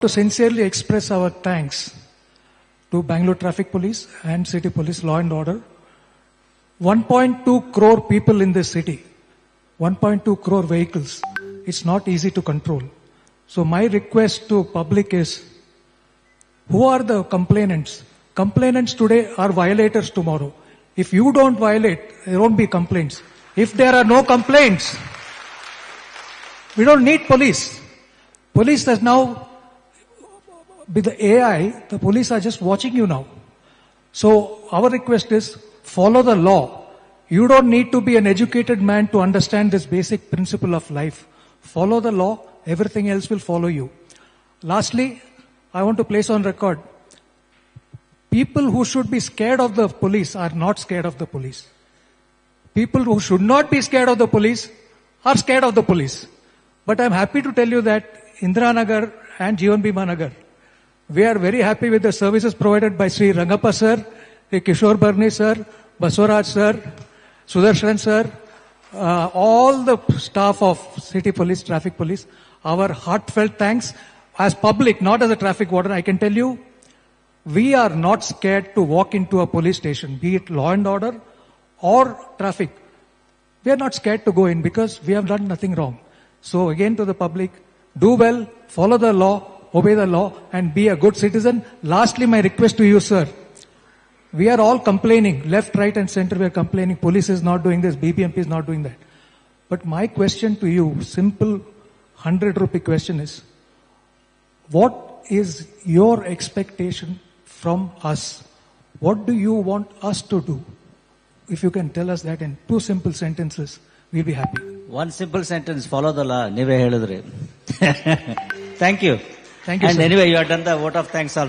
To sincerely express our thanks to Bangalore Traffic Police and City Police Law and Order. 1.2 crore people in this city, 1.2 crore vehicles. It's not easy to control. So my request to public is, who are the complainants? Complainants today are violators tomorrow. If you don't violate, there won't be complaints. If there are no complaints, we don't need police. Police has now, with the AI, the police are just watching you now. So our request is, follow the law. You don't need to be an educated man to understand this basic principle of life. Follow the law, everything else will follow you. Lastly, I want to place on record, people who should be scared of the police are not scared of the police. People who should not be scared of the police are scared of the police. But I'm happy to tell you that Indira Nagar and Jeevan Bhima Nagar, we are very happy with the services provided by Sri Rangappa sir, Kishore Barni sir, Baswaraj sir, Sudarshan sir, all the staff of City Police, Traffic Police. Our heartfelt thanks as public, not as a traffic warden. I can tell you, we are not scared to walk into a police station, be it law and order or traffic. We are not scared to go in because we have done nothing wrong. So again to the public, do well, follow the law, obey the law, and be a good citizen. Lastly, my request to you, sir. We are all complaining, left, right, and center. We are complaining. Police is not doing this. BBMP is not doing that. But my question to you, simple 100 rupee question is, what is your expectation from us? What do you want us to do? If you can tell us that in 2 simple sentences, we'll be happy. 1 simple sentence, follow the law. Never heard of it. Thank you. Thank you, and sir. anyway, you have done the vote of thanks also.